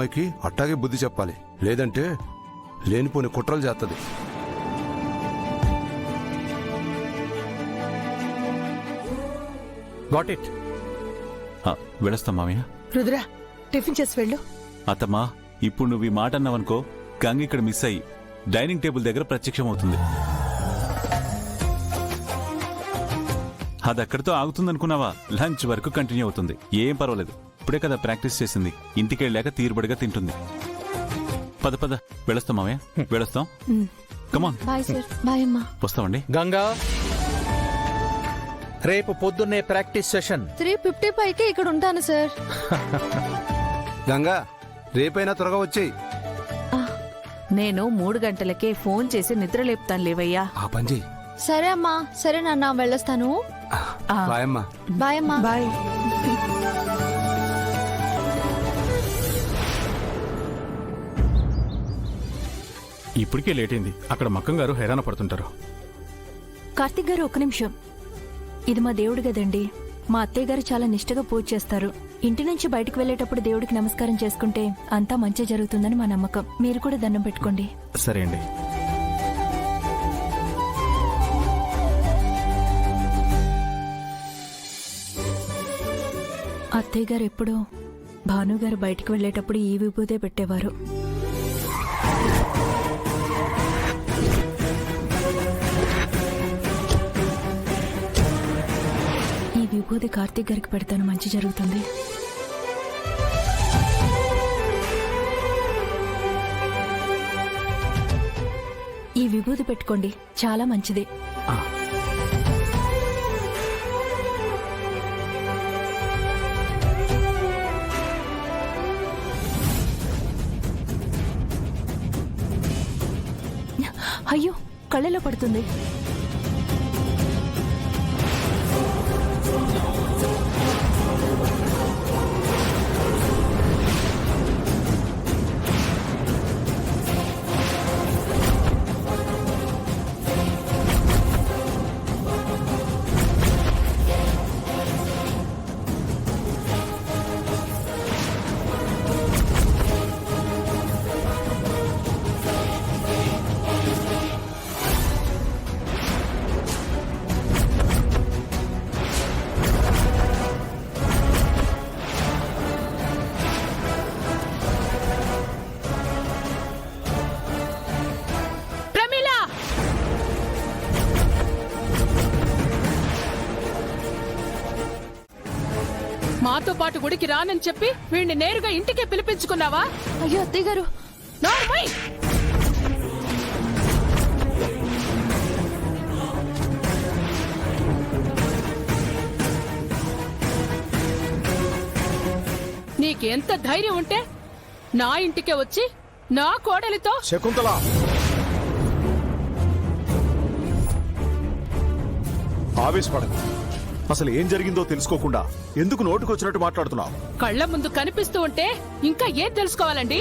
అమ్మాయికి అట్టాగే బుద్ధి చెప్పాలి, లేదంటే లేనిపోని కుట్రలు చేస్తుంది. Got it. వెళ్ళొస్తాం మామయ్య. రుద్ర, టిఫిన్ చేసి వెళ్ళు. అత్తమ్మా, ఇప్పుడు నువ్వు ఈ మాట అన్నావనుకో, గంగ ఇక్కడ మిస్ అయ్యి డైనింగ్ టేబుల్ దగ్గర ప్రత్యక్షమవుతుంది. అది అక్కడితో ఆగుతుందనుకున్నావా? లంచ్ వరకు కంటిన్యూ అవుతుంది. ఏం పర్వాలేదు, ఇప్పుడే కదా ప్రాక్టీస్ చేసింది. ఇంటికి వెళ్ళాక తీరుబడిగా తింటుంది. పద పద, వెళ్ళొస్తాం మామయ్య, వెళ్ళొస్తాం. కమాన్. Bye sir. బాయ్ అమ్మా. వస్తామండి. గంగా, రేపు పొద్దున్నే ప్రాక్టీస్ సెషన్. 3:55కి ఇక్కడ ఉంటాను సార్. గంగా, రేపైనా త్వరగా వచ్చేయి. నేను 3 గంటలకే ఫోన్ చేసి నిద్ర లేపుతాను లేవయ్యా. ఆ పని చెయ్యి. సరే అమ్మా. సరే నాన్న, వెళ్ళొస్తాను. బాయ్ అమ్మా. బాయ్ అమ్మా. బాయ్. ఇప్పటికే లేట్ అయింది. అక్కడ మక్కం గారు హైరాణ పడుతుంటారు. కార్తిక్ గారు, ఒక్క నిమిషం. ఇది మా దేవుడు గదండి. మా అత్తయ్య గారు చాలా నిష్ఠగా పూజ చేస్తారు. ఇంటి నుంచి బయటకు వెళ్లేటప్పుడు దేవుడికి నమస్కారం చేసుకుంటే అంతా మంచి జరుగుతుందని మా నమ్మకం. మీరు కూడా దండం పెట్టుకోండి. సరే అండి. అత్తయ్య గారు ఎప్పుడూ భానుగారు బయటకు వెళ్లేటప్పుడు ఈ విభూదే పెట్టేవారు. ఈ విభూది కార్తీక్ గారికి పెడతాను, మంచి జరుగుతుంది. ఈ విభూది పెట్టుకోండి, చాలా మంచిది. అయ్యో, కళ్ళలో పడుతుంది. మాతో పాటు గుడికి రానని చెప్పి వీడిని నేరుగా ఇంటికే పిలిపించుకున్నావా? అయ్యో అత్తయ్య గారు. నోర్మై! నీకెంత ధైర్యం ఉంటే నా ఇంటికే వచ్చి నా కోడలితో. శకుంతల, ఆవేశపడదు. అసలు ఏం జరిగిందో తెలుసుకోకుండా ఎందుకు నోటుకొచ్చినట్టు మాట్లాడుతున్నావు? కళ్ల ముందు కనిపిస్తూ ఉంటే ఇంకా ఏం తెలుసుకోవాలండి?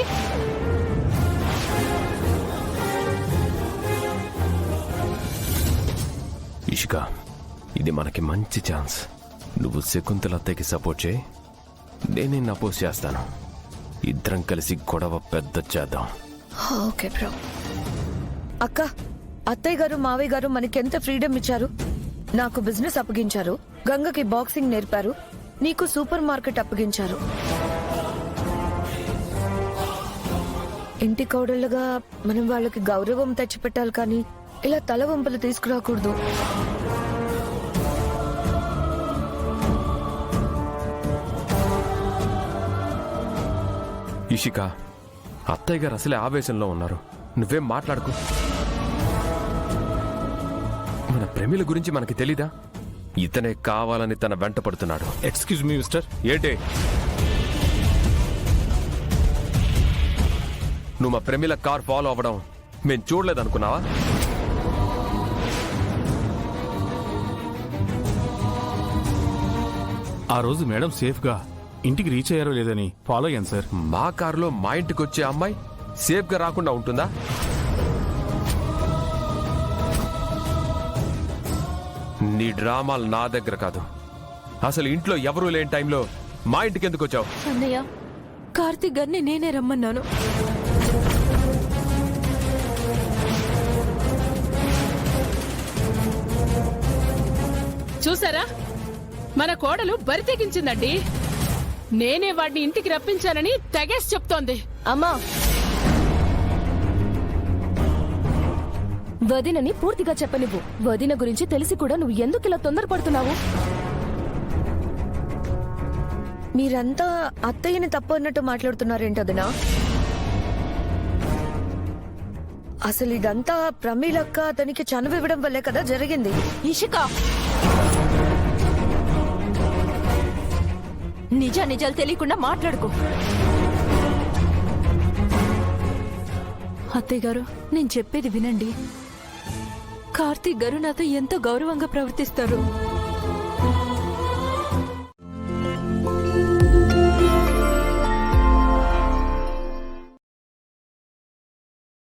ఇషిక, ఇది మనకి మంచి ఛాన్స్. నువ్వు శకుంతల అత్తయ్యకి సపోర్ట్ చేయి, నేను నిన్ను అపోజ్ చేస్తాను. ఇద్దరం కలిసి గొడవ పెద్ద చేద్దాం. Okay bro. అక్క, అత్తయ్య గారు మావయ్య గారు మనకెంత ఫ్రీడమ్ ఇచ్చారు. నాకు బిజినెస్ అప్పగించారు, గంగకి బాక్సింగ్ నేర్పారు, నీకు సూపర్ మార్కెట్ అప్పగించారు. ఇంటి కోడళ్ళగా మనం వాళ్ళకి గౌరవం తెచ్చిపెట్టాలి, కానీ ఇలా తల వంపలు తీసుకురాకూడదు. ఇషిక, అత్తయ్య గారు అసలే ఆవేశంలో ఉన్నారు. నువ్వేం మాట్లాడుకో. మన ప్రేమిల గురించి మనకి తెలీదా? ఇతనే కావాలని తన వెంట పడుతున్నాడు. Excuse me mister. ఏంటి? నువ్వు మా ప్రేమిల కార్ ఫాలో అవ్వడం మేం చూడలేదనుకున్నావా? ఆ రోజు మేడం సేఫ్ గా ఇంటికి రీచ్ అయ్యారో లేదని ఫాలో అయ్యాను సార్. మా కారులో మా ఇంటికి వచ్చే అమ్మాయి సేఫ్ గా రాకుండా ఉంటుందా? నీ డ్రామాలు నా దగ్గర కాదు. అసలు ఇంట్లో ఎవరూ లేని టైంలో మా ఇంటికి ఎందుకు వచ్చావు? అన్నయ్య, కార్తీక్ గారిని నేనే రమ్మన్నాను. చూసారా, మన కోడలు బరి తెగించిందండి. నేనే వాడిని ఇంటికి రప్పించానని తెగేసి చెప్తోంది. అమ్మా, వదినని పూర్తిగా చెప్పనివ్వు. వదిన గురించి తెలిసి కూడా నువ్వు ఎందుకు ఇలా తొందరపడుతున్నావు? మీరంతా అత్తయ్యని తప్పు అన్నట్టు మాట్లాడుతున్నారేంటదినా? అసలు ఇదంతా ప్రమీలక్క అతనికి చనువివ్వడం వల్లే కదా జరిగింది. ఇషిక, నిజాలు తెలియకుండా మాట్లాడుకో. అత్తయ్య గారు, నేను చెప్పేది వినండి. కార్తీక్ గారు నాతో ఎంతో గౌరవంగా ప్రవర్తిస్తారు.